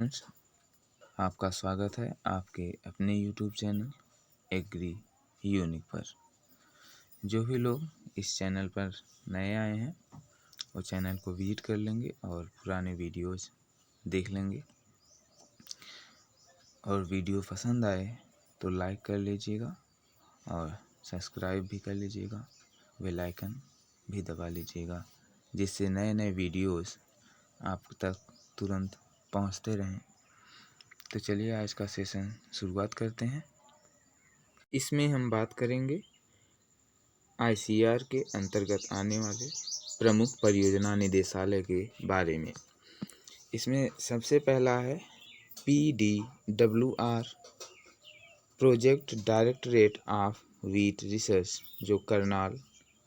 Friends, आपका स्वागत है आपके अपने यूट्यूब चैनल एग्री यूनिक पर। जो भी लोग इस चैनल पर नए आए हैं वो चैनल को विजिट कर लेंगे और पुराने वीडियोस देख लेंगे, और वीडियो पसंद आए तो लाइक कर लीजिएगा और सब्सक्राइब भी कर लीजिएगा, बेल आइकन भी दबा लीजिएगा, जिससे नए नए वीडियोस आप तक तुरंत पहुंचते रहें। तो चलिए आज का सेशन शुरुआत करते हैं। इसमें हम बात करेंगे आईसीआर के अंतर्गत आने वाले प्रमुख परियोजना निदेशालय के बारे में। इसमें सबसे पहला है PDWR, project directorate of wheat research, जो करनाल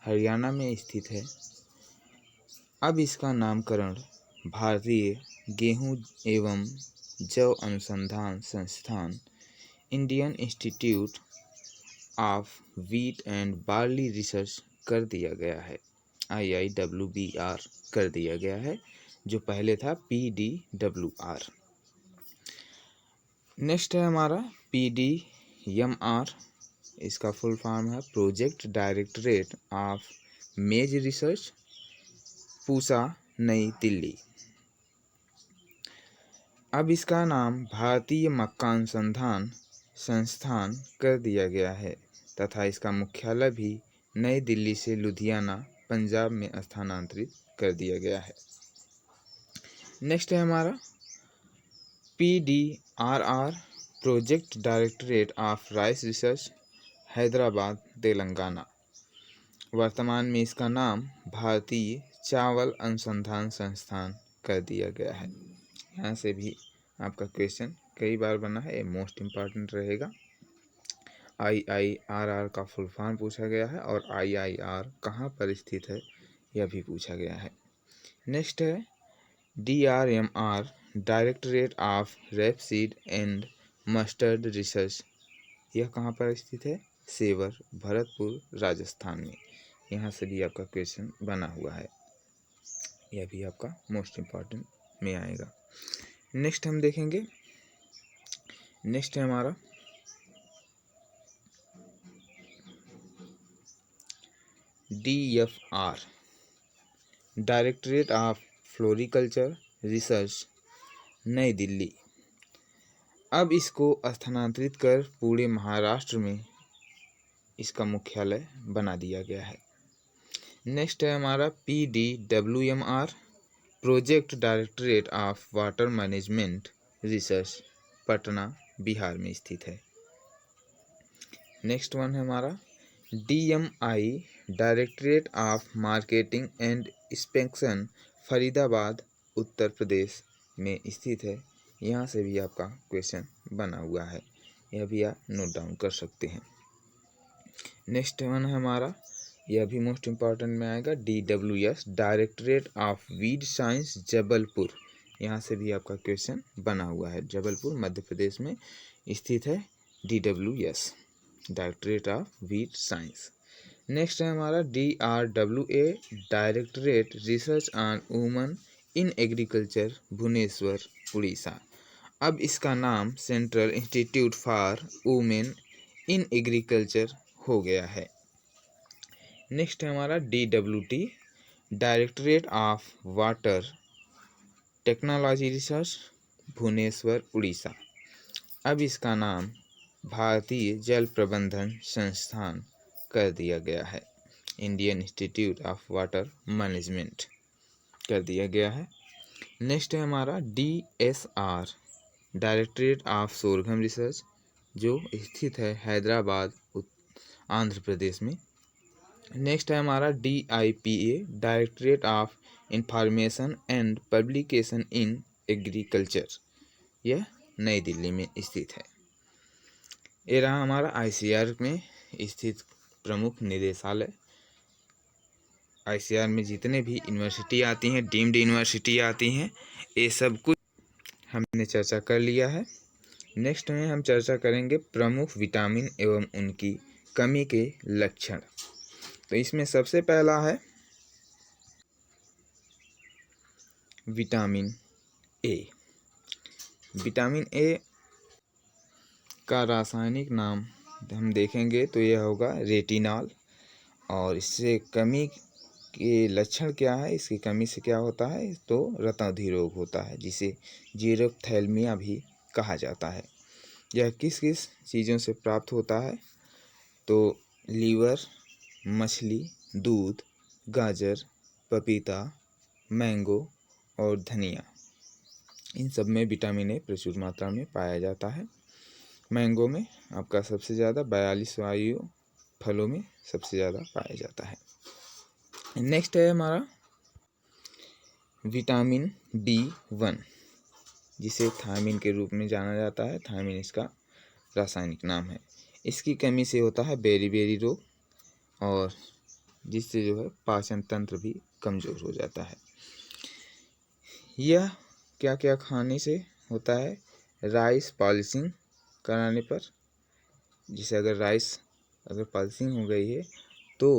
हरियाणा में स्थित है। अब इसका नामकरण भारतीय गेहूं एवं जौ अनुसंधान संस्थान, Indian institute of wheat and barley research कर दिया गया है, IIWBR कर दिया गया है, जो पहले था PDWR। नेक्स्ट है हमारा PDMR, इसका फुल फॉर्म है प्रोजेक्ट डायरेक्टरेट ऑफ मेज रिसर्च, पूसा, नई दिल्ली। अब इसका नाम भारतीय मक्का अनुसंधान संस्थान कर दिया गया है तथा इसका मुख्यालय भी नई दिल्ली से लुधियाना, पंजाब में स्थानांतरित कर दिया गया है। नेक्स्ट है हमारा PDRR, project directorate of rice research, Hyderabad, Telangana. वर्तमान में इसका नाम भारतीय चावल अनुसंधान संस्थान कर दिया गया है। यहाँ से भी आपका क्वेश्चन कई बार बना है, ये मोस्ट इम्पॉर्टेंट रहेगा। IIRR का फुल फॉर्म पूछा गया है और IIR कहाँ पर स्थित है यह भी पूछा गया है। नेक्स्ट है DRMR, directorate of rapeseed and mustard research, यह कहाँ पर स्थित है? सेवर, भरतपुर, राजस्थान में। यहाँ से भी आपका क्वेश्चन बना हुआ है, यह भी आपका मोस्ट इम्पॉर्टेंट में आएगा। नेक्स्ट हम देखेंगे, नेक्स्ट है हमारा DFR, directorate of floriculture research, नई दिल्ली। अब इसको स्थानांतरित कर पूरे महाराष्ट्र में इसका मुख्यालय बना दिया गया है। नेक्स्ट है हमारा PDWMR, project directorate of water management research, Patna, Bihar में स्थित है। नेक्स्ट वन है हमारा DMI, directorate of marketing and inspection, Faridabad, Uttar Pradesh में स्थित है। यहाँ से भी आपका क्वेश्चन बना हुआ है, यह भी आप नोट डाउन कर सकते हैं। नेक्स्ट वन है हमारा, यह भी मोस्ट इम्पॉर्टेंट में आएगा, DWS, directorate of weed science, Jabalpur. यहाँ से भी आपका क्वेश्चन बना हुआ है, जबलपुर मध्य प्रदेश में स्थित है DWS, directorate of weed science. Next है हमारा DRWA, directorate research on women in agriculture, Bhubaneswar, Orissa. अब इसका नाम central institute for women in agriculture हो गया है। नेक्स्ट है हमारा DWT, directorate of water technology research, Bhubaneswar, Orissa. अब इसका नाम भारतीय जल प्रबंधन संस्थान कर दिया गया है, Indian institute of water management कर दिया गया है। नेक्स्ट है हमारा DSR, डायरेक्टरेट ऑफ सोरघम रिसर्च, जो स्थित है हैदराबाद, आंध्र प्रदेश में। नेक्स्ट है हमारा DIPA, directorate of information and publication in agriculture, यह नई दिल्ली में स्थित है। ये रहा हमारा ICAR में स्थित प्रमुख निदेशालय। ICAR में जितने भी यूनिवर्सिटी आती हैं, डीम्ड यूनिवर्सिटी आती हैं, ये सब कुछ हमने चर्चा कर लिया है। नेक्स्ट में हम चर्चा करेंगे प्रमुख विटामिन एवं उनकी कमी के लक्षण। तो इसमें सबसे पहला है विटामिन A। विटामिन ए का रासायनिक नाम हम देखेंगे तो यह होगा रेटिनॉल। और इससे कमी के लक्षण क्या है, इसकी कमी से क्या होता है तो रतौंधी रोग होता है, जिसे जीरोप्थैल्मिया भी कहा जाता है। यह किस किस चीज़ों से प्राप्त होता है तो लीवर, मछली, दूध, गाजर, पपीता, मैंगो और धनिया, इन सब में विटामिन ए प्रचुर मात्रा में पाया जाता है। मैंगो में आपका सबसे ज़्यादा 42 वायु फलों में सबसे ज़्यादा पाया जाता है। नेक्स्ट है हमारा विटामिन B1, जिसे थायमिन के रूप में जाना जाता है। थायमिन इसका रासायनिक नाम है। इसकी कमी से होता है बेरी रोग, और जिससे जो है पाचन तंत्र भी कमज़ोर हो जाता है। यह क्या क्या खाने से होता है, राइस पॉलिशिंग कराने पर, जिसे अगर पॉलिशिंग हो गई है तो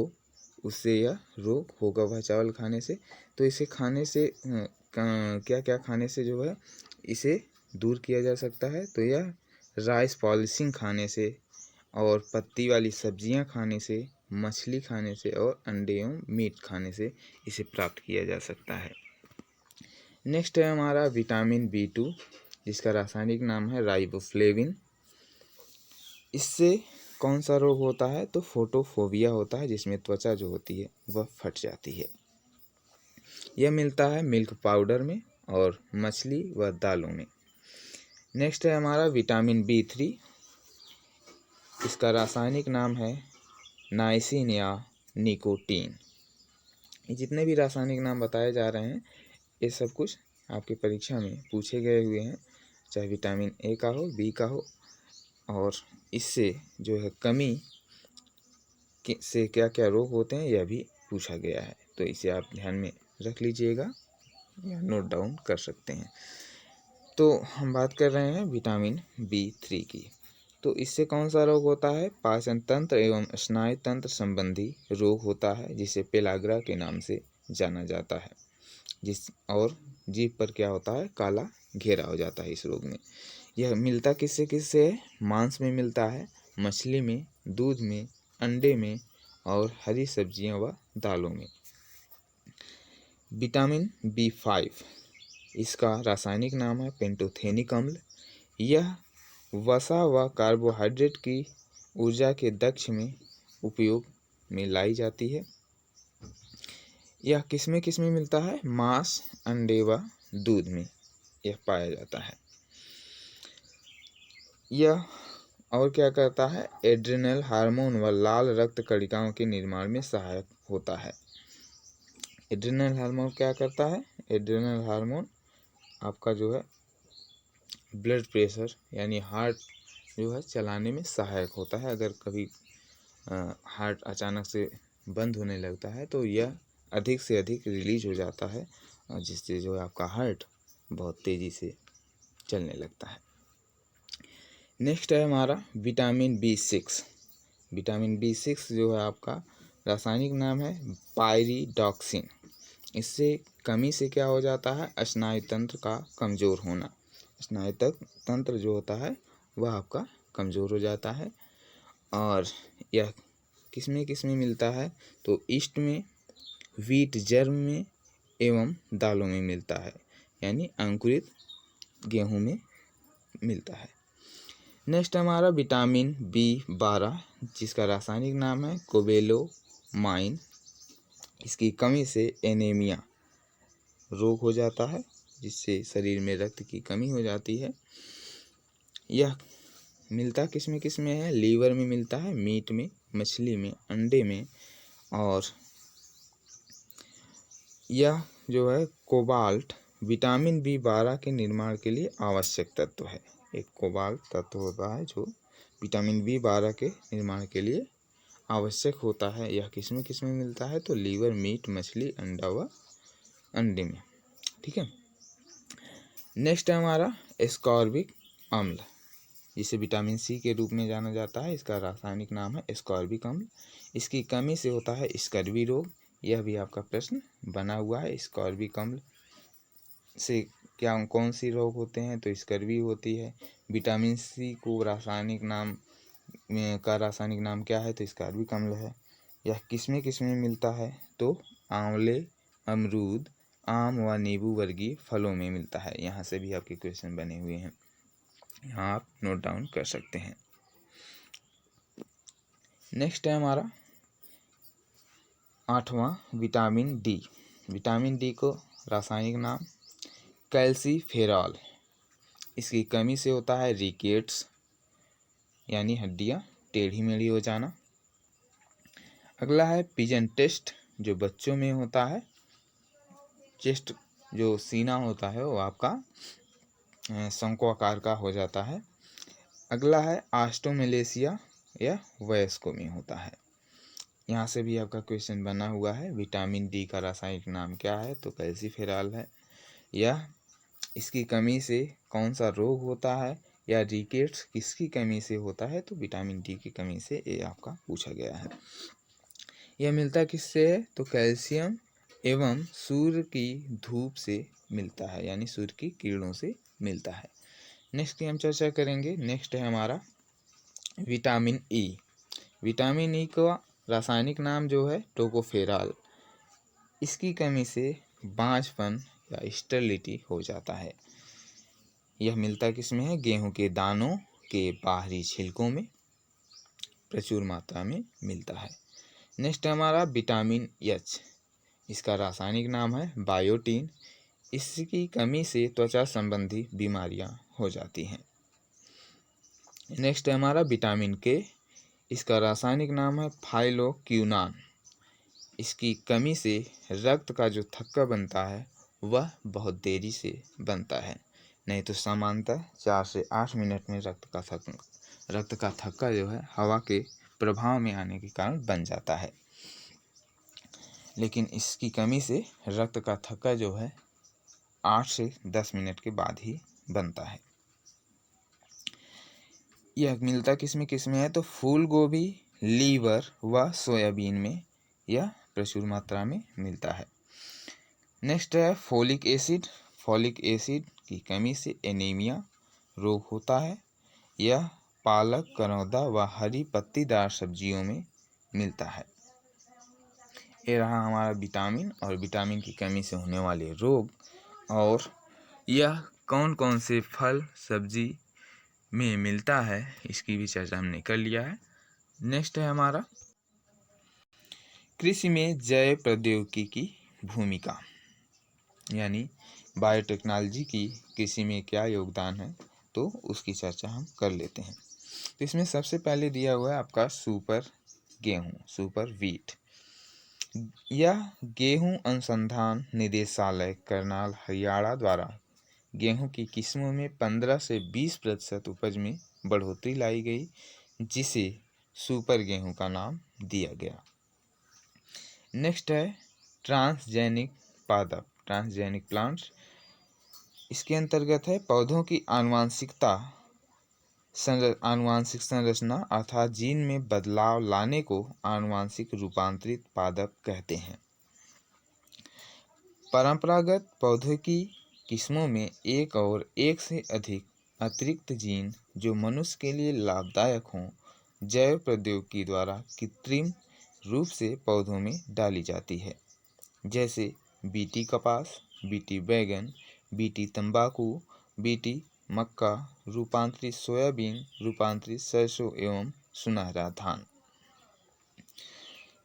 उससे यह रोग होगा वह चावल खाने से। तो इसे खाने से क्या क्या खाने से जो है इसे दूर किया जा सकता है, तो यह राइस पॉलिशिंग खाने से और पत्ती वाली सब्जियां खाने से, मछली खाने से और अंडे एवं मीट खाने से इसे प्राप्त किया जा सकता है। नेक्स्ट है हमारा विटामिन B2, जिसका रासायनिक नाम है राइबोफ्लेविन। इससे कौन सा रोग होता है तो फोटोफोबिया होता है, जिसमें त्वचा जो होती है वह फट जाती है। यह मिलता है मिल्क पाउडर में और मछली व दालों में। नेक्स्ट है हमारा विटामिन B3, इसका रासायनिक नाम है नाइसिन या निकोटीन। ये जितने भी रासायनिक नाम बताए जा रहे हैं ये सब कुछ आपकी परीक्षा में पूछे गए हुए हैं, चाहे विटामिन ए का हो, बी का हो, और इससे जो है कमी से क्या क्या रोग होते हैं यह भी पूछा गया है। तो इसे आप ध्यान में रख लीजिएगा या नोट डाउन कर सकते हैं। तो हम बात कर रहे हैं विटामिन B3 की। तो इससे कौन सा रोग होता है, पाचन तंत्र एवं स्नायु तंत्र संबंधी रोग होता है, जिसे पेलाग्रा के नाम से जाना जाता है। और जीभ पर क्या होता है, काला घेरा हो जाता है इस रोग में। यह मिलता किससे है, मांस में मिलता है, मछली में, दूध में, अंडे में और हरी सब्जियां व दालों में। विटामिन B5, इसका रासायनिक नाम है पेंटोथेनिक अम्ल। यह वसा व कार्बोहाइड्रेट की ऊर्जा के दक्ष में उपयोग में लाई जाती है। यह किसमें मिलता है, मांस, अंडे व दूध में यह पाया जाता है। यह और क्या करता है, एड्रिनल हार्मोन व लाल रक्त कणिकाओं के निर्माण में सहायक होता है। एड्रिनल हार्मोन क्या करता है, एड्रिनल हार्मोन आपका जो है ब्लड प्रेशर यानी हार्ट जो है चलाने में सहायक होता है। अगर कभी हार्ट अचानक से बंद होने लगता है तो यह अधिक से अधिक रिलीज हो जाता है, जिससे जो है आपका हार्ट बहुत तेज़ी से चलने लगता है। नेक्स्ट है हमारा विटामिन B6। विटामिन B6 जो है आपका रासायनिक नाम है पायरिडॉक्सिन। इससे कमी से क्या हो जाता है, स्नायु तंत्र का कमज़ोर होना। स्नायु तंत्र जो होता है वह आपका कमज़ोर हो जाता है। और यह किसमें मिलता है तो ईस्ट में, व्हीट जर्म में एवं दालों में मिलता है, यानी अंकुरित गेहूं में मिलता है। नेक्स्ट हमारा विटामिन B12, जिसका रासायनिक नाम है कोबेलोमाइन। इसकी कमी से एनीमिया रोग हो जाता है, जिससे शरीर में रक्त की कमी हो जाती है। यह मिलता किसमें है, लीवर में मिलता है, मीट में, मछली में, अंडे में। और यह जो है कोबाल्ट विटामिन B12 के निर्माण के लिए आवश्यक तत्व है। एक कोबाल्ट तत्व होता है जो विटामिन B12 के निर्माण के लिए आवश्यक होता है। यह किसमें मिलता है तो लीवर, मीट, मछली, अंडा व अंडे में। ठीक है। नेक्स्ट है हमारा एस्कॉर्बिक अम्ल, जिसे विटामिन C के रूप में जाना जाता है। इसका रासायनिक नाम है एस्कॉर्बिक अम्ल। इसकी कमी से होता है स्कर्वी रोग। यह भी आपका प्रश्न बना हुआ है, एस्कॉर्बिक अम्ल से क्या कौन सी रोग होते हैं, तो स्कर्वी होती है। विटामिन सी को रासायनिक नाम क्या है, तो स्कर्बिक अम्ल है। यह किसमें किसमें मिलता है, तो आंवले, अमरूद, आम व नींबू वर्गीय फलों में मिलता है। यहाँ से भी आपके क्वेश्चन बने हुए हैं, यहाँ आप नोट डाउन कर सकते हैं। नेक्स्ट है हमारा 8वां विटामिन डी। विटामिन डी को रासायनिक नाम कैल्सीफेरॉल। इसकी कमी से होता है रिकेट्स, यानी हड्डियाँ टेढ़ी मेढ़ी हो जाना। अगला है पिजन टेस्ट, जो बच्चों में होता है। चेस्ट, जो सीना होता है वो आपका शंकु आकार का हो जाता है। अगला है ऑस्टोमेलेसिया, यह वयस्कों में होता है। यहाँ से भी आपका क्वेश्चन बना हुआ है। विटामिन डी का रासायनिक नाम क्या है, तो कैल्सीफेरॉल है। यह इसकी कमी से कौन सा रोग होता है, या रिकेट्स किसकी कमी से होता है, तो विटामिन डी की कमी से ये आपका पूछा गया है। यह मिलता किससे है, तो कैल्शियम एवं सूर्य की धूप से मिलता है, यानी सूर्य की किरणों से मिलता है। नेक्स्ट की हम चर्चा करेंगे। नेक्स्ट है हमारा विटामिन ई। विटामिन ई का रासायनिक नाम जो है टोकोफेरॉल। इसकी कमी से बांझपन या स्टेरिलिटी हो जाता है। यह मिलता किसमें है, गेहूं के दानों के बाहरी छिलकों में प्रचुर मात्रा में मिलता है। नेक्स्ट है हमारा विटामिन एच। इसका रासायनिक नाम है बायोटीन। इसकी कमी से त्वचा संबंधी बीमारियां हो जाती हैं। नेक्स्ट है हमारा विटामिन के। इसका रासायनिक नाम है फाइलोक्विनोन। इसकी कमी से रक्त का जो थक्का बनता है वह बहुत देरी से बनता है, नहीं तो सामान्यतः 4 से 8 मिनट में रक्त का थक्का जो है हवा के प्रभाव में आने के कारण बन जाता है, लेकिन इसकी कमी से रक्त का थक्का जो है 8 से 10 मिनट के बाद ही बनता है। यह मिलता किसमें किसमें है, तो फूल गोभी, लीवर व सोयाबीन में यह प्रचुर मात्रा में मिलता है। नेक्स्ट है फोलिक एसिड। फोलिक एसिड की कमी से एनीमिया रोग होता है। यह पालक, करौंदा व हरी पत्तीदार सब्जियों में मिलता है। ये रहा हमारा विटामिन और विटामिन की कमी से होने वाले रोग, और यह कौन कौन से फल सब्जी में मिलता है इसकी भी चर्चा हमने कर लिया है। नेक्स्ट है हमारा कृषि में जैव प्रौद्योगिकी की भूमिका, यानी बायोटेक्नोलॉजी की कृषि में क्या योगदान है, तो उसकी चर्चा हम कर लेते हैं। तो इसमें सबसे पहले दिया हुआ है आपका सुपर गेहूं, सुपर व्हीट। यह गेहूं अनुसंधान निदेशालय करनाल हरियाणा द्वारा गेहूं की किस्मों में 15 से 20% उपज में बढ़ोतरी लाई गई, जिसे सुपर गेहूं का नाम दिया गया। नेक्स्ट है ट्रांसजेनिक पादप, ट्रांसजेनिक प्लांट्स। इसके अंतर्गत है पौधों की आनुवांशिक संरचना अर्थात जीन में बदलाव लाने को आनुवांशिक रूपांतरित पादप कहते हैं। परंपरागत पौधों की किस्मों में एक और एक से अधिक अतिरिक्त जीन जो मनुष्य के लिए लाभदायक हों, जैव प्रौद्योगिकी द्वारा कृत्रिम रूप से पौधों में डाली जाती है, जैसे बीटी कपास, बीटी बैगन, बीटी तंबाकू, बीटी मक्का, रूपांतरित सोयाबीन, रूपांतरित सरसों एवं सुनहरा धान।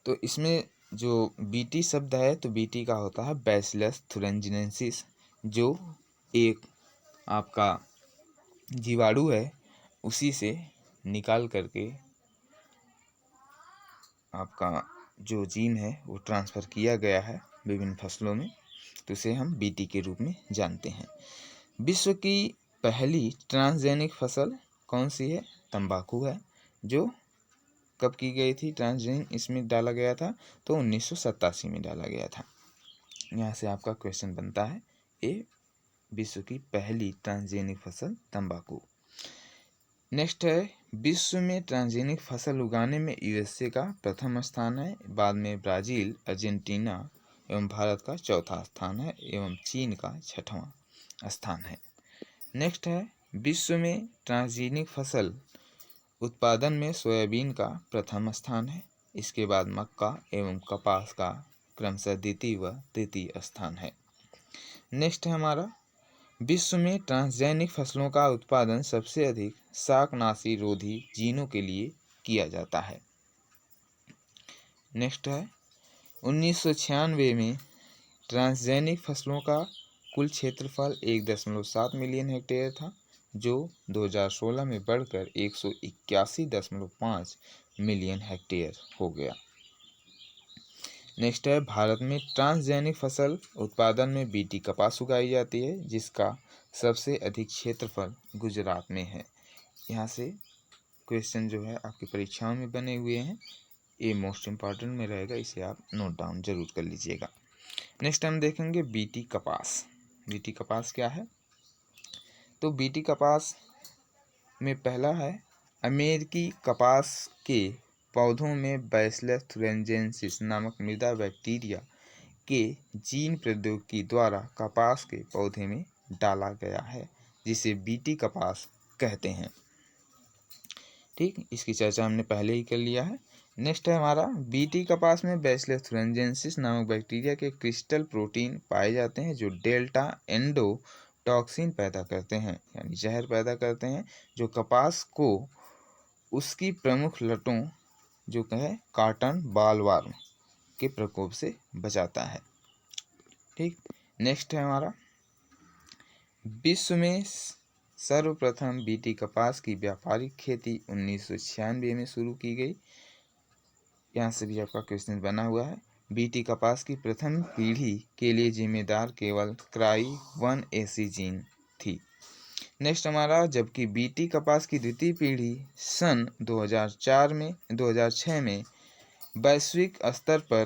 तो इसमें जो बीटी शब्द है, तो बीटी का होता है बैसिलस थुरिंजिनेसिस, जो एक आपका जीवाणु है, उसी से निकाल करके आपका जो जीन है वो ट्रांसफ़र किया गया है विभिन्न फसलों में, तो उसे हम बीटी के रूप में जानते हैं। विश्व की पहली ट्रांसजेनिक फसल कौन सी है, तंबाकू है, जो कब की गई थी, ट्रांसजेनिक इसमें डाला गया था, तो 1987 में डाला गया था। यहाँ से आपका क्वेश्चन बनता है, ये विश्व की पहली ट्रांसजेनिक फसल तंबाकू। नेक्स्ट है विश्व में ट्रांसजेनिक फसल उगाने में यूएसए का प्रथम स्थान है, बाद में ब्राज़ील, अर्जेंटीना एवं भारत का चौथा स्थान है, एवं चीन का 6वां। स्थान है। नेक्स्ट है विश्व में ट्रांसजेनिक फसल उत्पादन में सोयाबीन का प्रथम स्थान है। इसके बाद मक्का एवं कपास का क्रमशः द्वितीय व तृतीय स्थान है। नेक्स्ट है हमारा विश्व में ट्रांसजेनिक फसलों का उत्पादन सबसे अधिक शाकनाशी रोधी जीनों के लिए किया जाता है। नेक्स्ट है 1996 में ट्रांसजेनिक फसलों का कुल क्षेत्रफल 1.7 मिलियन हेक्टेयर था, जो 2016 में बढ़कर 181.5 मिलियन हेक्टेयर हो गया। नेक्स्ट है भारत में ट्रांसजेनिक फसल उत्पादन में बीटी कपास उगाई जाती है, जिसका सबसे अधिक क्षेत्रफल गुजरात में है। यहाँ से क्वेश्चन जो है आपकी परीक्षाओं में बने हुए हैं, ये मोस्ट इम्पॉर्टेंट में रहेगा, इसे आप नोट डाउन जरूर कर लीजिएगा। नेक्स्ट हम देखेंगे बीटी कपास। बीटी कपास क्या है? तो बीटी कपास में पहला है अमेरिकी कपास के पौधों में बैसिलस thuringiensis नामक मृदा बैक्टीरिया के जीन प्रौद्योगिकी द्वारा कपास के पौधे में डाला गया है, जिसे बीटी कपास कहते हैं। ठीक, इसकी चर्चा हमने पहले ही कर लिया है। नेक्स्ट है हमारा बीटी कपास में बैसिलस thuringiensis नामक बैक्टीरिया के क्रिस्टल प्रोटीन पाए जाते हैं, जो डेल्टा एंडोटॉक्सिन पैदा करते हैं, यानी जहर पैदा करते हैं, जो कपास को उसकी प्रमुख लटों जो कहे कॉटन बॉलवर्म के प्रकोप से बचाता है। ठीक, नेक्स्ट है हमारा विश्व में सर्वप्रथम बीटी कपास की व्यापारिक खेती 1996 में शुरू की गई। यहाँ से भी आपका क्वेश्चन बना हुआ है। बीटी कपास की प्रथम पीढ़ी के लिए जिम्मेदार केवल क्राई 1AC जीन थी। नेक्स्ट हमारा जबकि बीटी कपास की द्वितीय पीढ़ी सन 2006 में वैश्विक स्तर पर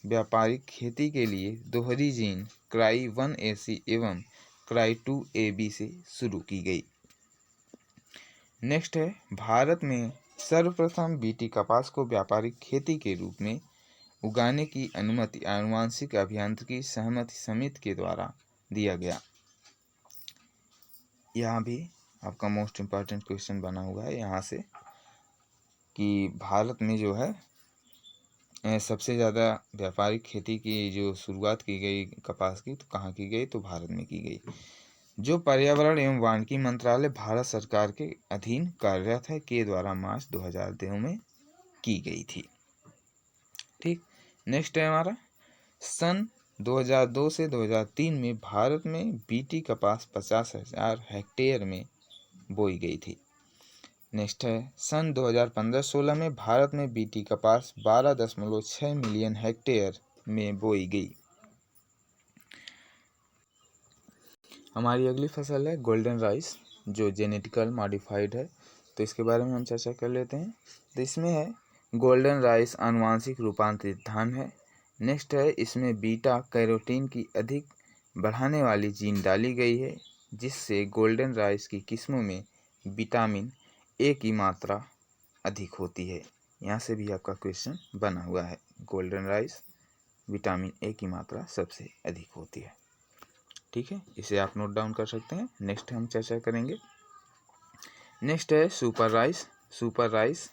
व्यापारिक खेती के लिए दोहरी जीन क्राई 1AC एवं क्राई 2AB से शुरू की गई। नेक्स्ट है भारत में सर्वप्रथम बीटी कपास को व्यापारिक खेती के रूप में उगाने की अनुमति आनुवांशिक अभियांत्रिकी सहमति समिति के द्वारा दिया गया। यहाँ भी आपका मोस्ट इम्पॉर्टेंट क्वेश्चन बना हुआ है यहाँ से कि भारत में जो है सबसे ज़्यादा व्यापारिक खेती की जो शुरुआत की गई कपास की, तो कहाँ की गई? तो भारत में की गई, जो पर्यावरण एवं वानिकी मंत्रालय भारत सरकार के अधीन कार्यरत है के द्वारा मार्च 2002 में की गई थी। ठीक, नेक्स्ट है हमारा सन 2002 से 2003 में भारत में बीटी कपास 50,000 हेक्टेयर में बोई गई थी। नेक्स्ट है सन 2015-16 में भारत में बीटी कपास 12.6 मिलियन हेक्टेयर में बोई गई। हमारी अगली फसल है गोल्डन राइस, जो जेनेटिकल मॉडिफाइड है, तो इसके बारे में हम चर्चा कर लेते हैं। तो इसमें है गोल्डन राइस आनुवांशिक रूपांतरित धान है। नेक्स्ट है इसमें बीटा कैरोटीन की अधिक बढ़ाने वाली जीन डाली गई है, जिससे गोल्डन राइस की किस्मों में विटामिन ए की मात्रा अधिक होती है। यहाँ से भी आपका क्वेश्चन बना हुआ है, गोल्डन राइस विटामिन ए की मात्रा सबसे अधिक होती है। ठीक है, इसे आप नोट डाउन कर सकते हैं। नेक्स्ट हम चर्चा करेंगे। नेक्स्ट है सुपर राइस। सुपर राइस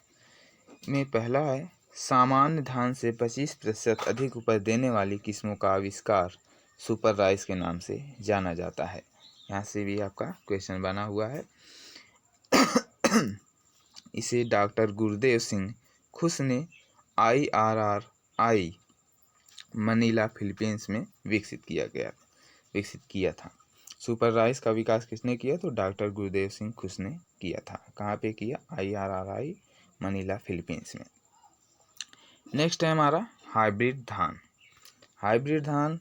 में पहला है सामान्य धान से 25% अधिक उपज देने वाली किस्मों का आविष्कार सुपर राइस के नाम से जाना जाता है। यहाँ से भी आपका क्वेश्चन बना हुआ है। इसे डॉक्टर गुरदेव सिंह खुश ने IRRI मनीला फिलीपींस में विकसित किया था। सुपर राइस का विकास किसने किया? तो डॉक्टर गुरदेव सिंह खुश ने किया था। कहाँ पे किया? IRRI मनीला फिलीपींस में। नेक्स्ट है हमारा हाइब्रिड धान। हाइब्रिड धान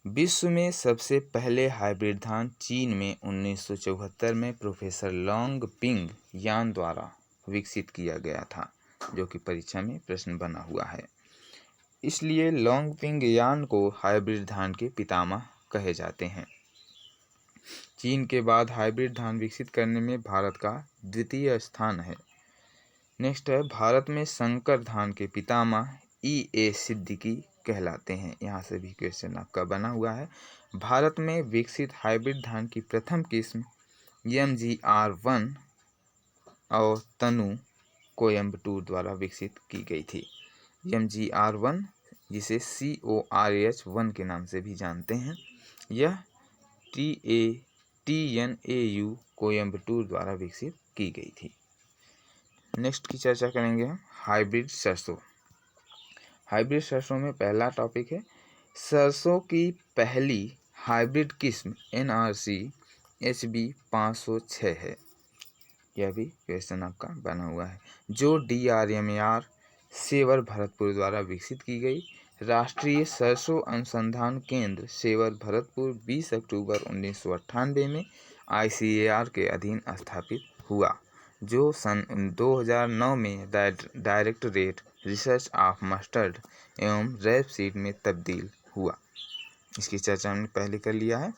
विश्व में सबसे पहले हाइब्रिड धान चीन में 1974 में प्रोफेसर लॉन्ग पिंग यान द्वारा विकसित किया गया था, जो कि परीक्षा में प्रश्न बना हुआ है। इसलिए लॉन्ग पिंग यान को हाइब्रिड धान के पितामह कहे जाते हैं। चीन के बाद हाइब्रिड धान विकसित करने में भारत का द्वितीय स्थान है। नेक्स्ट है भारत में संकर धान के पितामह E.A. सिद्दीकी कहलाते हैं। यहाँ से भी क्वेश्चन आपका बना हुआ है। भारत में विकसित हाइब्रिड धान की प्रथम किस्म MGR1 और तनु कोयम्बटूर द्वारा विकसित की गई थी। MGR1 जिसे CORH1 के नाम से भी जानते हैं, यह TNAU कोयम्बटूर द्वारा विकसित की गई थी। नेक्स्ट की चर्चा करेंगे हम हाइब्रिड सरसों। हाइब्रिड सरसों में पहला टॉपिक है सरसों की पहली हाइब्रिड किस्म NRC HB 506 है। यह भी क्वेश्चन आपका बना हुआ है, जो DRMAR सेवर भरतपुर द्वारा विकसित की गई। राष्ट्रीय सरसों अनुसंधान केंद्र सेवर भरतपुर 20 अक्टूबर 1998 में ICAR के अधीन स्थापित हुआ, जो सन 2009 में डायरेक्टरेट रिसर्च ऑफ मस्टर्ड एवं रेपसीड में तब्दील हुआ। इसकी चर्चा हमने पहले कर लिया है।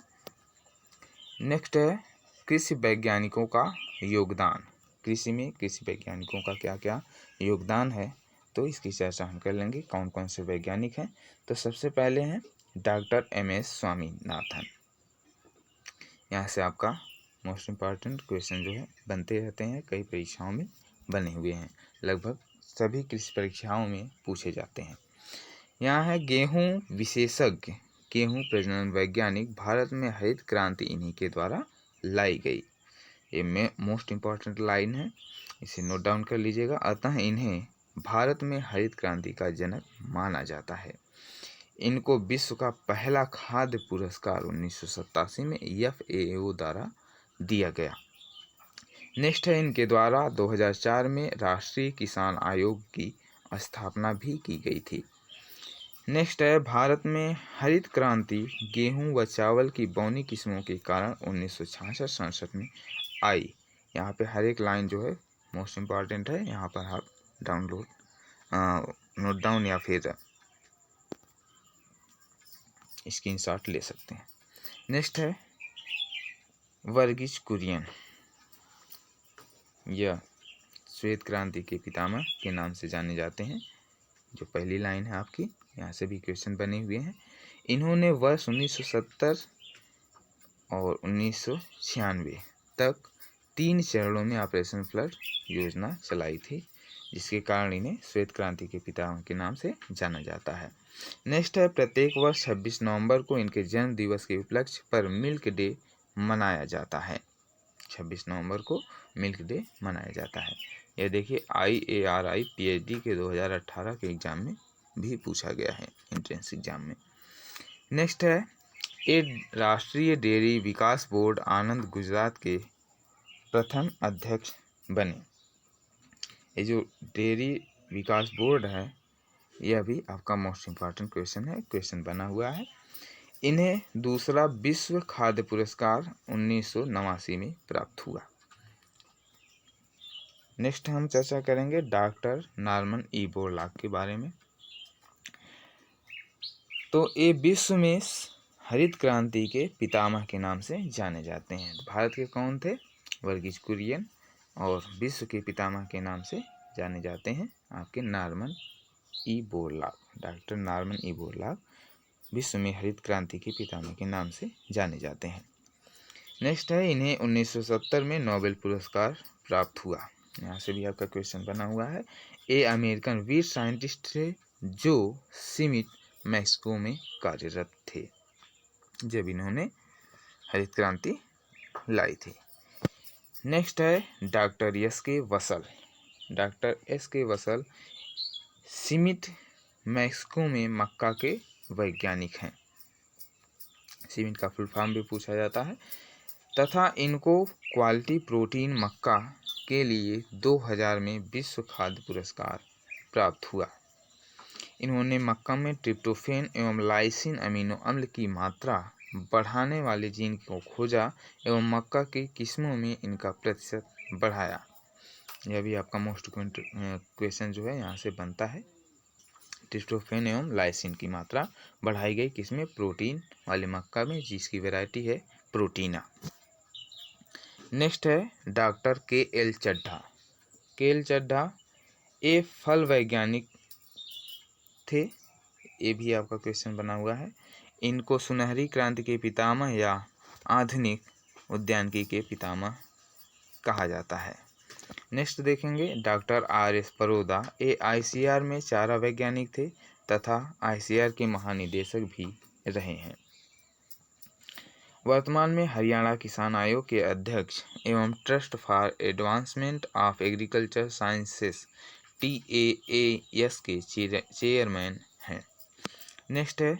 नेक्स्ट है कृषि वैज्ञानिकों का योगदान। कृषि में कृषि वैज्ञानिकों का क्या क्या योगदान है, तो इसकी चर्चा हम कर लेंगे। कौन कौन से वैज्ञानिक हैं, तो सबसे पहले हैं डॉक्टर MS स्वामीनाथन। यहाँ से आपका मोस्ट इम्पॉर्टेंट क्वेश्चन जो है बनते रहते हैं, कई परीक्षाओं में बने हुए हैं, लगभग सभी कृषि परीक्षाओं में पूछे जाते हैं। यहाँ है गेहूँ विशेषज्ञ, गेहूँ प्रजनन वैज्ञानिक, भारत में हरित क्रांति इन्हीं के द्वारा लाई गई। ये में मोस्ट इम्पॉर्टेंट लाइन है, इसे नोट डाउन कर लीजिएगा। अतः इन्हें भारत में हरित क्रांति का जनक माना जाता है। इनको विश्व का पहला खाद्य पुरस्कार 1987 में FAO द्वारा दिया गया। नेक्स्ट है इनके द्वारा 2004 में राष्ट्रीय किसान आयोग की स्थापना भी की गई थी। नेक्स्ट है भारत में हरित क्रांति गेहूं व चावल की बौनी किस्मों के कारण 1966-67 में आई। यहाँ पे हर एक लाइन जो है मोस्ट इम्पॉर्टेंट है, यहाँ पर आप डाउनलोड नोट डाउन या फिर स्क्रीनशॉट ले सकते हैं। नेक्स्ट है वर्गीज कुरियन, यह श्वेत क्रांति के पितामह के नाम से जाने जाते हैं। जो पहली लाइन है आपकी, यहाँ से भी क्वेश्चन बने हुए हैं। इन्होंने वर्ष 1970 और 1996 तक 3 चरणों में ऑपरेशन फ्लड योजना चलाई थी, जिसके कारण इन्हें श्वेत क्रांति के पितामह के नाम से जाना जाता है। नेक्स्ट है प्रत्येक वर्ष 26 नवंबर को इनके जन्म दिवस के उपलक्ष्य पर मिल्क डे मनाया जाता है। 26 नवंबर को मिल्क डे मनाया जाता है। यह देखिए IARI PhD के 2018 के एग्जाम में भी पूछा गया है, एंट्रेंस एग्जाम में। नेक्स्ट है राष्ट्रीय डेयरी विकास बोर्ड आनंद गुजरात के प्रथम अध्यक्ष बने। ये जो डेयरी विकास बोर्ड है, यह भी आपका मोस्ट इम्पॉर्टेंट क्वेश्चन है, क्वेश्चन बना हुआ है। इन्हें दूसरा विश्व खाद्य पुरस्कार 1989 में प्राप्त हुआ। नेक्स्ट हम चर्चा करेंगे डॉक्टर नॉर्मन ई बोरलॉग के बारे में। तो ये विश्व में हरित क्रांति के पितामह के नाम से जाने जाते हैं। भारत के कौन थे? वर्गीज कुरियन। और विश्व के पितामह के नाम से जाने जाते हैं आपके Norman E Borlaug. Doctor Norman E Borlaug विश्व में हरित क्रांति के पितामह के नाम से जाने जाते हैं। नेक्स्ट है इन्हें 1970 में नोबेल पुरस्कार प्राप्त हुआ। यहाँ से भी आपका क्वेश्चन बना हुआ है। ये अमेरिकन वीर साइंटिस्ट थे जो सीमित मैक्सिको में कार्यरत थे जब इन्होंने हरित क्रांति लाई थी। नेक्स्ट है डॉक्टर SK वसल। डॉक्टर SK वसल सीमित मैक्सिको में मक्का के वैज्ञानिक हैं। सीमित का फुल फॉर्म भी पूछा जाता है। तथा इनको क्वालिटी प्रोटीन मक्का के लिए 2000 में विश्व खाद्य पुरस्कार प्राप्त हुआ। इन्होंने मक्का में ट्रिप्टोफेन एवं लाइसिन अमीनो अम्ल की मात्रा बढ़ाने वाले जीन को खोजा एवं मक्का की किस्मों में इनका प्रतिशत बढ़ाया। यह भी आपका मोस्ट क्वेश्चन जो है यहाँ से बनता है। ट्रिप्टोफेन एवं लाइसिन की मात्रा बढ़ाई गई किसमें? प्रोटीन वाले मक्का में, जिसकी वैरायटी है प्रोटीना। नेक्स्ट है doctor KL Chadha. KL Chadha ये फल वैज्ञानिक थे। ये भी आपका क्वेश्चन बना हुआ है। इनको सुनहरी क्रांति के पितामह या आधुनिक उद्यानिकी के पितामह कहा जाता है। नेक्स्ट देखेंगे डॉक्टर आर.एस. परोदा AICR में चारा वैज्ञानिक थे तथा ICR के महानिदेशक भी रहे हैं। वर्तमान में हरियाणा किसान आयोग के अध्यक्ष एवं trust for advancement of agriculture sciences TAAS के चेयरमैन हैं। नेक्स्ट है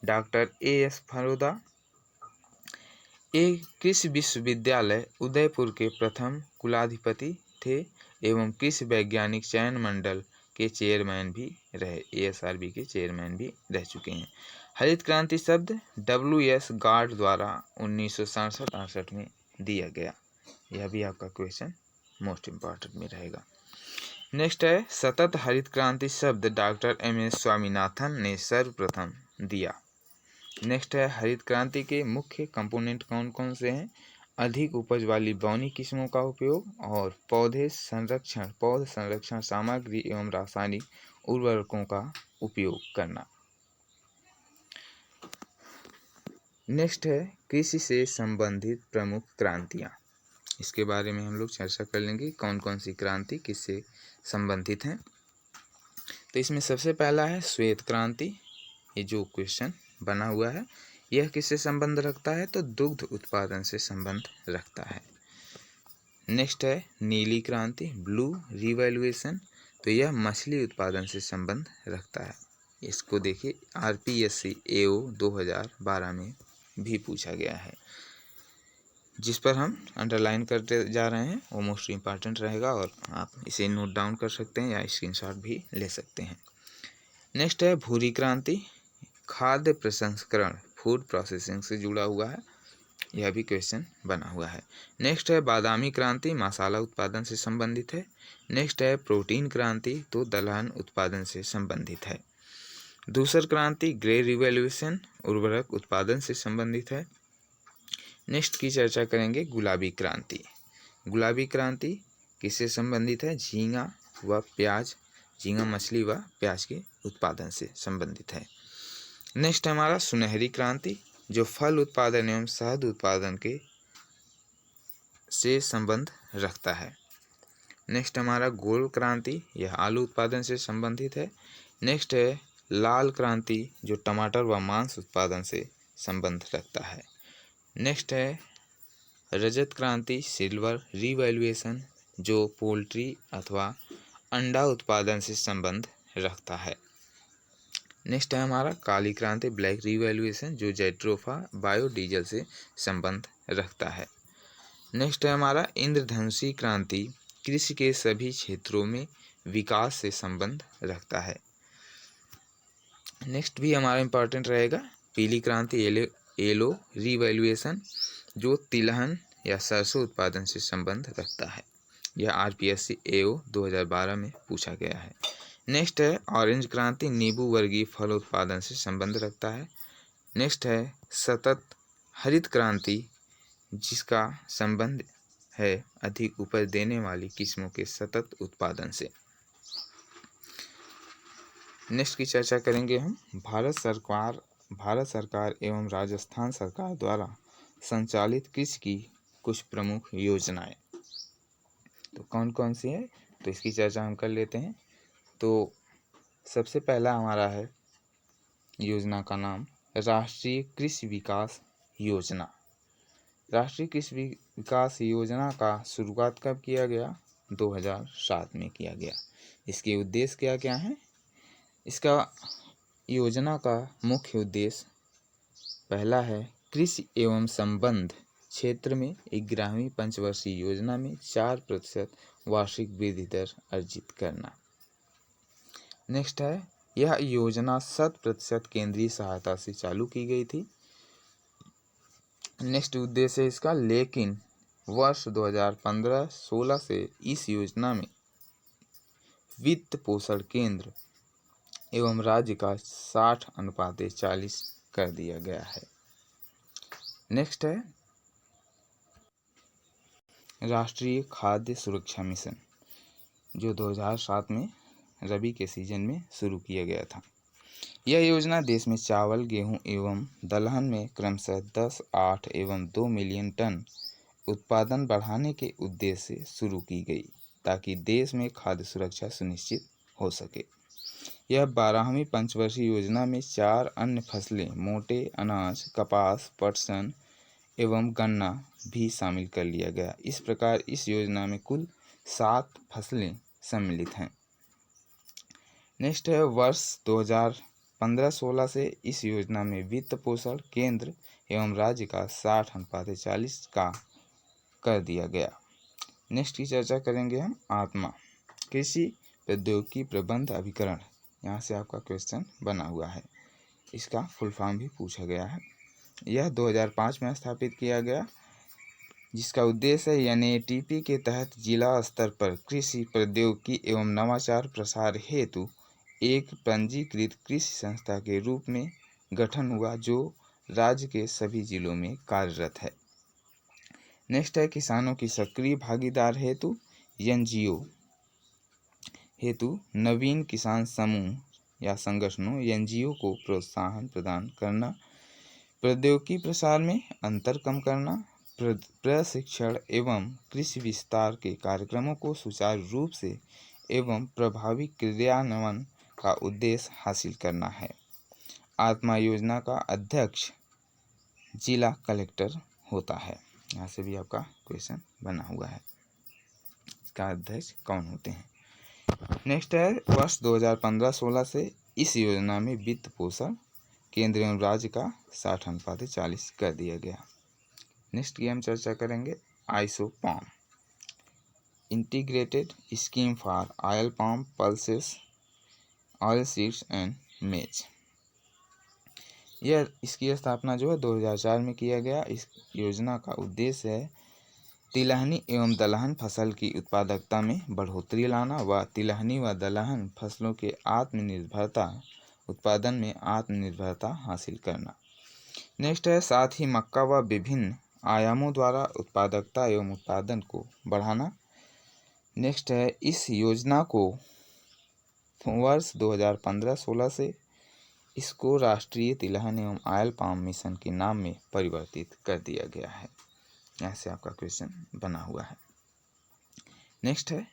डॉक्टर A.S. परोदा कृषि विश्वविद्यालय उदयपुर के प्रथम कुलाधिपति थे एवं कृषि वैज्ञानिक चयन मंडल के चेयरमैन भी रहे, ASRB के चेयरमैन भी रह चुके हैं। हरित क्रांति शब्द WS गार्ड द्वारा 1967-68 में दिया गया। यह भी आपका क्वेश्चन मोस्ट इम्पॉर्टेंट में रहेगा। नेक्स्ट है सतत हरित क्रांति शब्द डॉक्टर MS स्वामीनाथन ने सर्वप्रथम दिया। नेक्स्ट है हरित क्रांति के मुख्य कंपोनेंट कौन कौन से हैं? अधिक उपज वाली बौनी किस्मों का उपयोग और पौध संरक्षण सामग्री एवं रासायनिक उर्वरकों का उपयोग करना। नेक्स्ट है कृषि से संबंधित प्रमुख क्रांतियाँ। इसके बारे में हम लोग चर्चा कर लेंगे कौन कौन सी क्रांति किससे संबंधित हैं। तो इसमें सबसे पहला है श्वेत क्रांति। ये जो क्वेश्चन बना हुआ है यह किससे संबंध रखता है? तो दुग्ध उत्पादन से संबंध रखता है। नेक्स्ट है नीली क्रांति ब्लू रिवैल्यूएशन। तो यह मछली उत्पादन से संबंध रखता है। इसको देखिए RPSC AO 2012 में भी पूछा गया है, जिस पर हम अंडरलाइन करते जा रहे हैं। वो मोस्ट इम्पॉर्टेंट रहेगा और आप इसे नोट डाउन कर सकते हैं या स्क्रीनशॉट भी ले सकते हैं। नेक्स्ट है भूरी क्रांति, खाद्य प्रसंस्करण फूड प्रोसेसिंग से जुड़ा हुआ है। यह भी क्वेश्चन बना हुआ है। नेक्स्ट है बादामी क्रांति, मसाला उत्पादन से संबंधित है। नेक्स्ट है प्रोटीन क्रांति, तो दलहन उत्पादन से संबंधित है। दूसर क्रांति ग्रे रिवॉल्यूशन, उर्वरक उत्पादन से संबंधित है। नेक्स्ट की चर्चा करेंगे गुलाबी क्रांति। गुलाबी क्रांति किससे संबंधित है? झींगा व प्याज, झींगा मछली व प्याज के उत्पादन से संबंधित है। नेक्स्ट हमारा सुनहरी क्रांति, जो फल उत्पादन एवं शहद उत्पादन के से संबंध रखता है। नेक्स्ट हमारा गोल क्रांति, यह आलू उत्पादन से संबंधित है। नेक्स्ट है लाल क्रांति, जो टमाटर व मांस उत्पादन से संबंध रखता है। नेक्स्ट है रजत क्रांति सिल्वर रिवैल्यूएशन, जो पोल्ट्री अथवा अंडा उत्पादन से संबंध रखता है। नेक्स्ट है हमारा काली क्रांति ब्लैक रिवैल्यूएशन, जो जेट्रोफा बायोडीजल से संबंध रखता है। नेक्स्ट है हमारा इंद्रधनुषी क्रांति, कृषि के सभी क्षेत्रों में विकास से संबंध रखता है। नेक्स्ट भी हमारा इंपॉर्टेंट रहेगा पीली क्रांति येलो रिवैल्यूएशन, जो तिलहन या सरसों उत्पादन से संबंध रखता है। यह RPSC AO 2012 में पूछा गया है। नेक्स्ट है ऑरेंज क्रांति, नींबू वर्गीय फल उत्पादन से संबंध रखता है। नेक्स्ट है सतत हरित क्रांति, जिसका संबंध है अधिक उपज देने वाली किस्मों के सतत उत्पादन से। नेक्स्ट की चर्चा करेंगे हम भारत सरकार एवं राजस्थान सरकार द्वारा संचालित कृषि की कुछ प्रमुख योजनाएं। तो कौन कौन सी है, तो इसकी चर्चा हम कर लेते हैं। तो सबसे पहला हमारा है योजना का नाम राष्ट्रीय कृषि विकास योजना। राष्ट्रीय कृषि विकास योजना का शुरुआत कब किया गया? 2007 में किया गया। इसके उद्देश्य क्या क्या हैं? इसका योजना का मुख्य उद्देश्य पहला है कृषि एवं संबंध क्षेत्र में 11वीं पंचवर्षीय योजना में 4% वार्षिक वृद्धि दर अर्जित करना। नेक्स्ट है यह योजना 100% केंद्रीय सहायता से चालू की गई थी। नेक्स्ट उद्देश्य है इसका, लेकिन वर्ष 2015-16 से इस योजना में वित्त पोषण केंद्र एवं राज्य का 60:40 कर दिया गया है। नेक्स्ट है राष्ट्रीय खाद्य सुरक्षा मिशन, जो 2007 में रबी के सीजन में शुरू किया गया था। यह योजना देश में चावल, गेहूं एवं दलहन में क्रमशः 10, 8 एवं 2 मिलियन टन उत्पादन बढ़ाने के उद्देश्य से शुरू की गई ताकि देश में खाद्य सुरक्षा सुनिश्चित हो सके। यह 12वीं पंचवर्षीय योजना में 4 अन्य फसलें मोटे अनाज, कपास, पटसन एवं गन्ना भी शामिल कर लिया गया। इस प्रकार इस योजना में कुल 7 फसलें सम्मिलित हैं। नेक्स्ट है वर्ष 2015-16 से इस योजना में वित्त पोषण केंद्र एवं राज्य का 60:40 का कर दिया गया। नेक्स्ट की चर्चा करेंगे हम आत्मा कृषि प्रौद्योगिकी प्रबंध अभिकरण। यहाँ से आपका क्वेश्चन बना हुआ है, इसका फुल फॉर्म भी पूछा गया है। यह 2005 में स्थापित किया गया, जिसका उद्देश्य है NATP के तहत जिला स्तर पर कृषि प्रौद्योगिकी एवं नवाचार प्रसार हेतु एक पंजीकृत कृषि संस्था के रूप में गठन हुआ, जो राज्य के सभी जिलों में कार्यरत है। नेक्स्ट है किसानों की सक्रिय भागीदार हेतु NGO हेतु नवीन किसान समूह या संगठनों NGO को प्रोत्साहन प्रदान करना, प्रौद्योगिकी प्रसार में अंतर कम करना, प्रशिक्षण एवं कृषि विस्तार के कार्यक्रमों को सुचारू रूप से एवं प्रभावी क्रियान्वयन का उद्देश्य हासिल करना है। आत्मा योजना का अध्यक्ष जिला कलेक्टर होता है। यहाँ से भी आपका क्वेश्चन बना हुआ है, इसका अध्यक्ष कौन होते हैं। नेक्स्ट है वर्ष 2015-16 से इस योजना में वित्त पोषण केंद्र एवं राज्य का 60:40 कर दिया गया। नेक्स्ट की हम चर्चा करेंगे ISOPOM integrated scheme for oil palm pulses oil seeds and maize. इसकी स्थापना जो है 2004 में किया गया। इस योजना का उद्देश्य है तिलहनी एवं दलहन फसल की उत्पादकता में बढ़ोतरी लाना व तिलहनी व दलहन फसलों के उत्पादन में आत्मनिर्भरता हासिल करना। नेक्स्ट है साथ ही मक्का व विभिन्न आयामों द्वारा उत्पादकता एवं उत्पादन को बढ़ाना। नेक्स्ट है इस योजना को वर्ष 2015-16 से इसको राष्ट्रीय तिलहन एवं ऑयल पाम मिशन के नाम में परिवर्तित कर दिया गया है। यहाँ से आपका क्वेश्चन बना हुआ है। नेक्स्ट है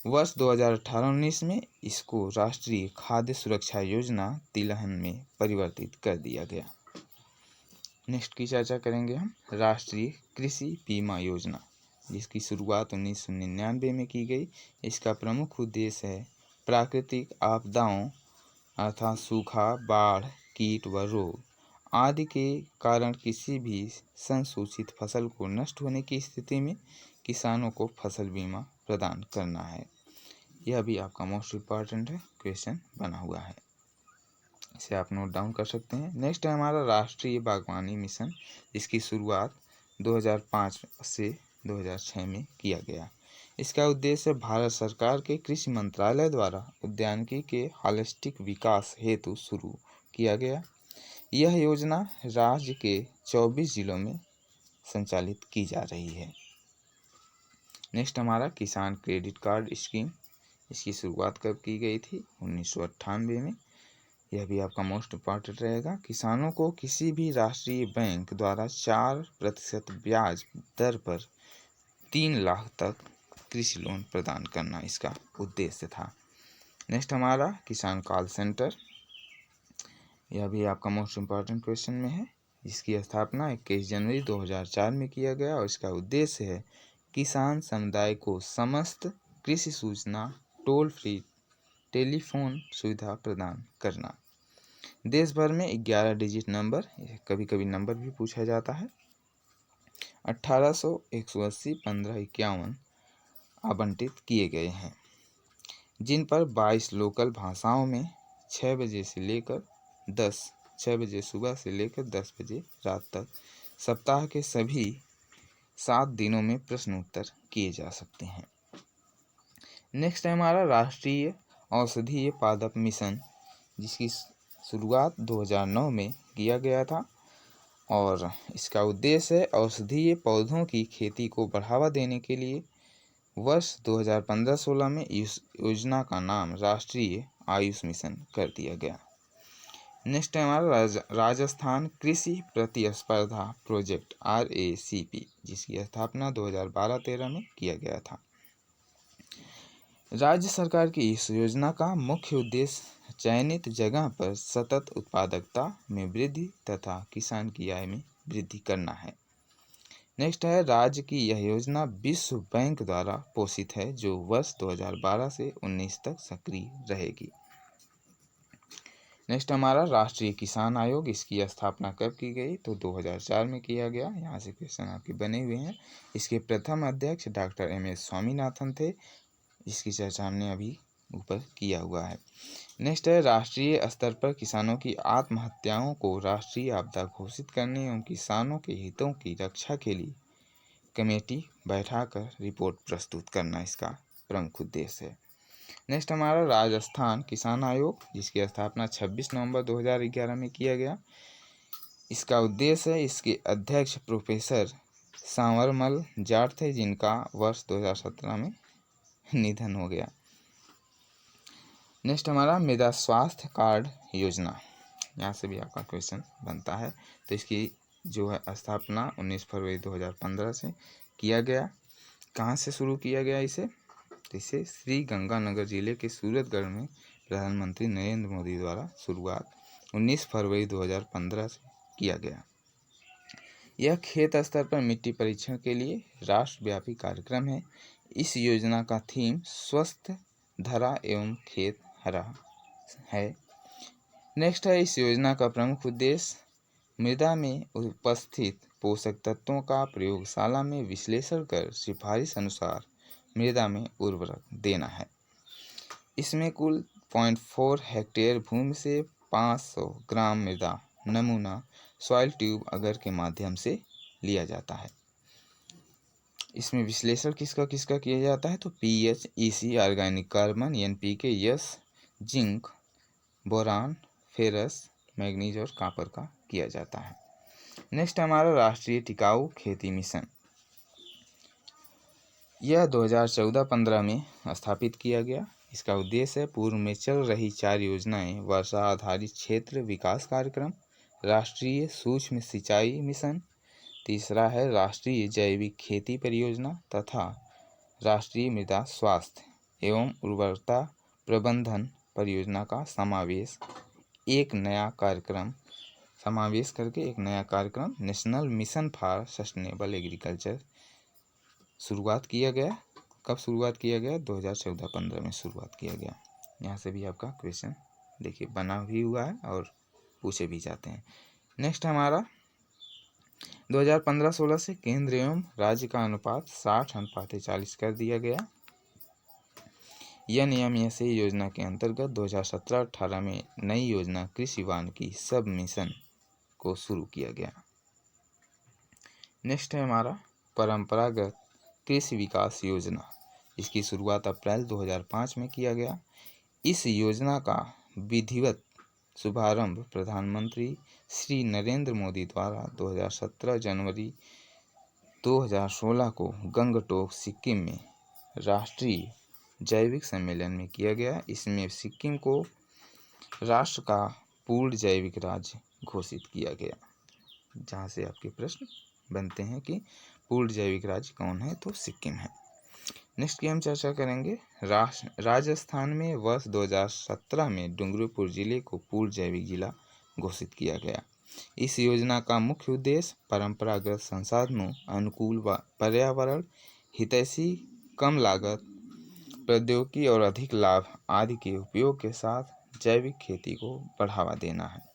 वर्ष 2018-19 में इसको राष्ट्रीय खाद्य सुरक्षा योजना तिलहन में परिवर्तित कर दिया गया। नेक्स्ट की चर्चा करेंगे हम राष्ट्रीय कृषि बीमा योजना, जिसकी शुरुआत 1999 में की गई। इसका प्रमुख उद्देश्य है प्राकृतिक आपदाओं अर्थात सूखा, बाढ़, कीट व रोग आदि के कारण किसी भी संसूचित फसल को नष्ट होने की स्थिति में किसानों को फसल बीमा प्रदान करना है। यह भी आपका मोस्ट इम्पॉर्टेंट है, क्वेश्चन बना हुआ है, इसे आप नोट डाउन कर सकते हैं। नेक्स्ट है हमारा राष्ट्रीय बागवानी मिशन, जिसकी शुरुआत 2005 से 2006 में किया गया। इसका उद्देश्य भारत सरकार के कृषि मंत्रालय द्वारा उद्यानिकी के हॉलिस्टिक विकास हेतु शुरू किया गया। यह योजना राज्य के 24 जिलों में संचालित की जा रही है। नेक्स्ट हमारा किसान क्रेडिट कार्ड स्कीम, इसकी शुरुआत कब की गई थी? 1998 में। यह भी आपका मोस्ट इम्पॉर्टेंट रहेगा। किसानों को किसी भी राष्ट्रीय बैंक द्वारा 4% ब्याज दर पर 3 लाख तक कृषि लोन प्रदान करना इसका उद्देश्य था। नेक्स्ट हमारा किसान कॉल सेंटर, यह भी आपका मोस्ट इम्पॉर्टेंट क्वेश्चन में है। इसकी स्थापना 21 जनवरी 2004 में किया गया और इसका उद्देश्य है किसान समुदाय को समस्त कृषि सूचना टोल फ्री टेलीफोन सुविधा प्रदान करना। देश भर में 11 डिजिट नंबर, कभी कभी नंबर भी पूछा जाता है, 1800 180 1551 आवंटित किए गए हैं, जिन पर 22 लोकल भाषाओं में 6 बजे सुबह से लेकर 10 बजे रात तक सप्ताह के सभी 7 दिनों में प्रश्न उत्तर किए जा सकते हैं। नेक्स्ट है हमारा राष्ट्रीय औषधीय पादप मिशन, जिसकी शुरुआत 2009 में किया गया था और इसका उद्देश्य है औषधीय पौधों की खेती को बढ़ावा देने के लिए। वर्ष 2015-16 में इस योजना का नाम राष्ट्रीय आयुष मिशन कर दिया गया। नेक्स्ट है हमारा राजस्थान कृषि प्रतिस्पर्धा प्रोजेक्ट RACP, जिसकी स्थापना 2012-13 में किया गया था। राज्य सरकार की इस योजना का मुख्य उद्देश्य चयनित जगह पर सतत उत्पादकता में वृद्धि तथा किसान की आय में वृद्धि करना है। नेक्स्ट है राज्य की यह योजना विश्व बैंक द्वारा पोषित है, जो वर्ष 2012 से 19 तक सक्रिय रहेगी। नेक्स्ट हमारा राष्ट्रीय किसान आयोग, इसकी स्थापना कब की गई? तो 2004 में किया गया। यहाँ से क्वेश्चन आपके बने हुए हैं। इसके प्रथम अध्यक्ष डॉक्टर MS स्वामीनाथन थे। इसकी चर्चा हमने अभी ऊपर किया हुआ है। नेक्स्ट है राष्ट्रीय स्तर पर किसानों की आत्महत्याओं को राष्ट्रीय आपदा घोषित करने एवं किसानों के हितों की रक्षा के लिए कमेटी बैठाकर रिपोर्ट प्रस्तुत करना इसका प्रमुख उद्देश्य है। नेक्स्ट हमारा राजस्थान किसान आयोग, जिसकी स्थापना 26 नवंबर 2011 में किया गया। इसका उद्देश्य है, इसके अध्यक्ष प्रोफेसर सांवरमल जाट थे, जिनका वर्ष 2017 में निधन हो गया। नेक्स्ट हमारा मृदा स्वास्थ्य कार्ड योजना, यहाँ से भी आपका क्वेश्चन बनता है। तो इसकी जो है स्थापना 19 फरवरी 2015 से किया गया। कहाँ से शुरू किया गया इसे? तो इसे श्री गंगानगर जिले के सूरतगढ़ में प्रधानमंत्री नरेंद्र मोदी द्वारा शुरुआत 19 फरवरी 2015 से किया गया। यह खेत स्तर पर मिट्टी परीक्षण के लिए राष्ट्रव्यापी कार्यक्रम है। इस योजना का थीम स्वस्थ धरा एवं खेत हरा है। नेक्स्ट है इस योजना का प्रमुख उद्देश्य मृदा में उपस्थित पोषक तत्वों का प्रयोगशाला में विश्लेषण कर सिफारिश अनुसार मृदा में उर्वरक देना है। इसमें कुल 0.4 हेक्टेयर भूमि से 500 ग्राम मृदा नमूना सॉइल ट्यूब अगर के माध्यम से लिया जाता है। इसमें विश्लेषण किसका किसका किया जाता है? तो pH, EC, organic carbon, NPK, yes, zinc, boron, ferrous, manganese और कॉपर का किया जाता है। नेक्स्ट हमारा राष्ट्रीय टिकाऊ खेती मिशन, यह 2014-15 में स्थापित किया गया। इसका उद्देश्य है पूर्व में चल रही 4 योजनाएं, वर्षा आधारित क्षेत्र विकास कार्यक्रम, राष्ट्रीय सूक्ष्म सिंचाई मिशन, तीसरा है राष्ट्रीय जैविक खेती परियोजना तथा राष्ट्रीय मृदा स्वास्थ्य एवं उर्वरता प्रबंधन परियोजना का समावेश करके एक नया कार्यक्रम national mission for sustainable agriculture शुरुआत किया गया। कब शुरुआत किया गया? 2014-15 में शुरुआत किया गया। यहाँ से भी आपका क्वेश्चन देखिए बना भी हुआ है और पूछे भी जाते हैं। नेक्स्ट हमारा 2015-16 से केंद्र एवं राज्य का अनुपात 60:40 कर दिया गया। यह नियम ऐसे योजना के अंतर्गत 2017-18 में नई योजना कृषि वानिकी सब मिशन को शुरू किया गया। नेक्स्ट है हमारा परंपरागत कृषि विकास योजना, इसकी शुरुआत अप्रैल 2005 में किया गया। इस योजना का विधिवत शुभारंभ प्रधानमंत्री श्री नरेंद्र मोदी द्वारा 2017 जनवरी 2016 को गंगटोक सिक्किम में राष्ट्रीय जैविक सम्मेलन में किया गया। इसमें सिक्किम को राष्ट्र का पूर्ण जैविक राज्य घोषित किया गया। जहाँ से आपके प्रश्न बनते हैं कि पूर्ण जैविक राज्य कौन है? तो सिक्किम है। नेक्स्ट की हम चर्चा करेंगे राजस्थान में वर्ष 2017 में डूंगरपुर जिले को पूर्ण जैविक जिला घोषित किया गया। इस योजना का मुख्य उद्देश्य परंपरागत संसाधनों, अनुकूल पर्यावरण हितैषी, कम लागत, प्रौद्योगिकी और अधिक लाभ आदि के उपयोग के साथ जैविक खेती को बढ़ावा देना है।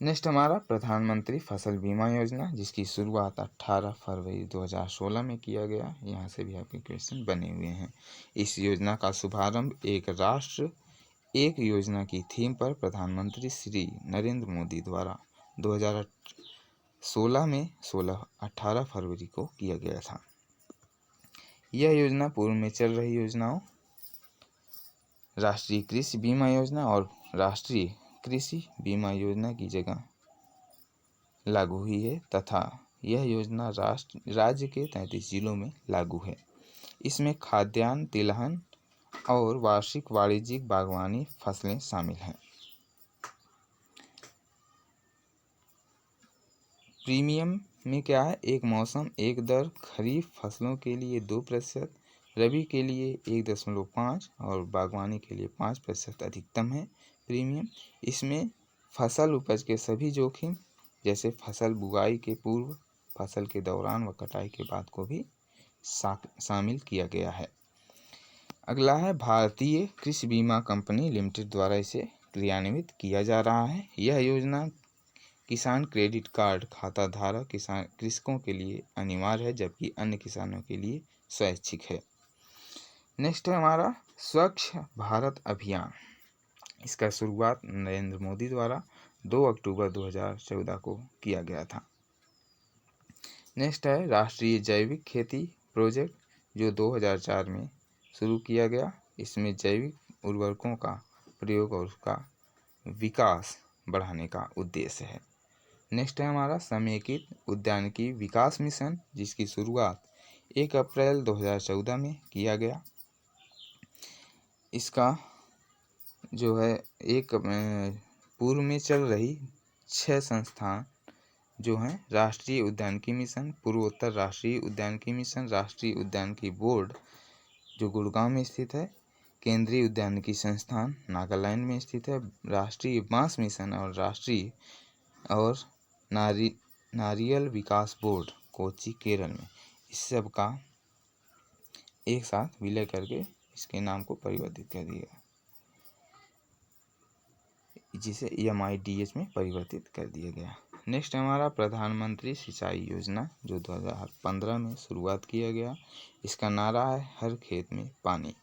नेक्स्ट हमारा प्रधानमंत्री फसल बीमा योजना, जिसकी शुरुआत 18 फरवरी 2016 में किया गया। यहाँ से भी आपके क्वेश्चन बने हुए हैं। इस योजना का शुभारंभ एक राष्ट्र एक योजना की थीम पर प्रधानमंत्री श्री नरेंद्र मोदी द्वारा 2016 में 18 फरवरी को किया गया था। यह योजना पूर्व में चल रही योजनाओं राष्ट्रीय कृषि बीमा योजना और राष्ट्रीय कृषि बीमा योजना की जगह लागू हुई है तथा यह योजना राज्य के 33 जिलों में लागू है। इसमें खाद्यान्न, तिलहन और वार्षिक वाणिज्यिक बागवानी फसलें शामिल हैं। प्रीमियम में क्या है, एक मौसम एक दर, खरीफ फसलों के लिए 2%, रबी के लिए 1.5 और बागवानी के लिए 5% अधिकतम है प्रीमियम। इसमें फसल उपज के सभी जोखिम जैसे फसल बुआई के पूर्व, फसल के दौरान व कटाई के बाद को भी शामिल किया गया है। अगला है भारतीय कृषि बीमा कंपनी लिमिटेड द्वारा इसे क्रियान्वित किया जा रहा है। यह योजना किसान क्रेडिट कार्ड खाता धारक कृषकों के लिए अनिवार्य है, जबकि अन्य किसानों के लिए स्वैच्छिक है। नेक्स्ट है हमारा स्वच्छ भारत अभियान। इसका शुरुआत नरेंद्र मोदी द्वारा 2 अक्टूबर 2014 को किया गया था। नेक्स्ट है राष्ट्रीय जैविक खेती प्रोजेक्ट, जो 2004 में शुरू किया गया। इसमें जैविक उर्वरकों का प्रयोग और उसका विकास बढ़ाने का उद्देश्य है। नेक्स्ट है हमारा समेकित उद्यानिकी विकास मिशन, जिसकी शुरुआत 1 अप्रैल 2014 में किया गया। इसका जो है एक पूर्व में चल रही 6 संस्थान जो हैं राष्ट्रीय उद्यानिकी मिशन, पूर्वोत्तर राष्ट्रीय उद्यानिकी मिशन, राष्ट्रीय उद्यानिकी बोर्ड जो गुड़गांव में स्थित है, केंद्रीय उद्यानिकी संस्थान नागालैंड में स्थित है, राष्ट्रीय बांस मिशन और राष्ट्रीय और नारियल विकास बोर्ड कोच्चि केरल में, इस सब का एक साथ विलय करके इसके नाम को परिवर्तित कर दिया, जिसे MIDH में परिवर्तित कर दिया गया। नेक्स्ट हमारा प्रधानमंत्री सिंचाई योजना, जो 2015 में शुरुआत किया गया। इसका नारा है हर खेत में पानी।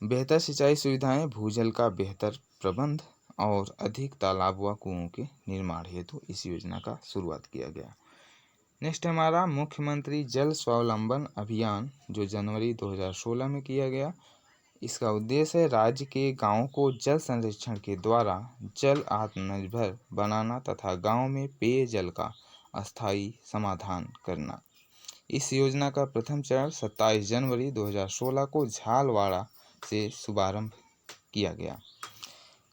बेहतर सिंचाई सुविधाएं, भूजल का बेहतर प्रबंध और अधिक तालाब व कुओं के निर्माण हेतु इस योजना का शुरुआत किया गया। नेक्स्ट हमारा मुख्यमंत्री जल स्वावलंबन अभियान, जो जनवरी 2016 में किया गया। इसका उद्देश्य है राज्य के गांवों को जल संरक्षण के द्वारा जल आत्मनिर्भर बनाना तथा गांव में पेयजल का अस्थायी समाधान करना। इस योजना का प्रथम चरण 27 जनवरी 2016 को झालवाड़ा से शुभारंभ किया गया।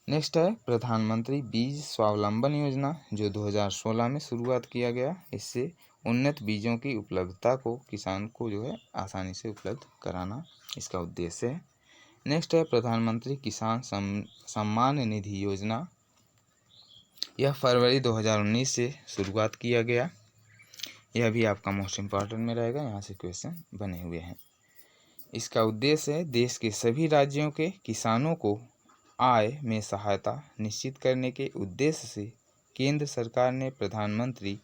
नेक्स्ट है प्रधानमंत्री बीज स्वावलंबन योजना, जो 2016 में शुरुआत किया गया। इससे उन्नत बीजों की उपलब्धता को किसान को जो है आसानी से उपलब्ध कराना इसका उद्देश्य है। नेक्स्ट है प्रधानमंत्री किसान सम्मान निधि योजना। यह फरवरी 2019 से शुरुआत किया गया। यह भी आपका मोस्ट इम्पॉर्टेंट में रहेगा, यहाँ से क्वेश्चन बने हुए हैं। इसका उद्देश्य है देश के सभी राज्यों के किसानों को आय में सहायता निश्चित करने के उद्देश्य से केंद्र सरकार ने प्रधानमंत्री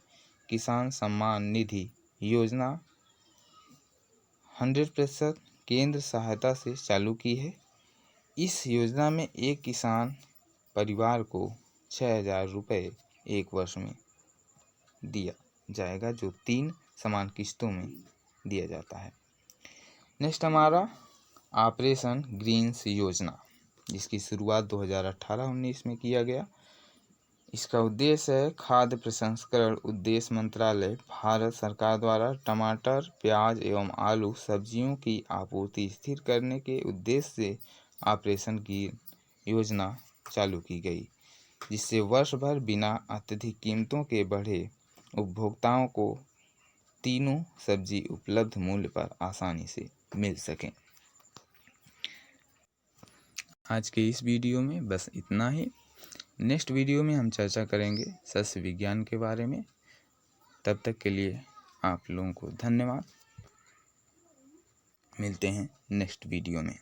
किसान सम्मान निधि योजना 100% केंद्र सहायता से चालू की है। इस योजना में एक किसान परिवार को 6,000 रुपये एक वर्ष में दिया जाएगा, जो 3 समान किस्तों में दिया जाता है। नेक्स्ट हमारा ऑपरेशन ग्रीन्स योजना, जिसकी शुरुआत 2018-19 में किया गया। इसका उद्देश्य है खाद्य प्रसंस्करण उद्देश्य मंत्रालय भारत सरकार द्वारा टमाटर, प्याज एवं आलू सब्जियों की आपूर्ति स्थिर करने के उद्देश्य से ऑपरेशन ग्रीन योजना चालू की गई, जिससे वर्ष भर बिना अत्यधिक कीमतों के बढ़े उपभोक्ताओं को तीनों सब्जी उपलब्ध मूल्य पर आसानी से मिल सकें। आज के इस वीडियो में बस इतना ही। नेक्स्ट वीडियो में हम चर्चा करेंगे सस्य विज्ञान के बारे में। तब तक के लिए आप लोगों को धन्यवाद। मिलते हैं नेक्स्ट वीडियो में।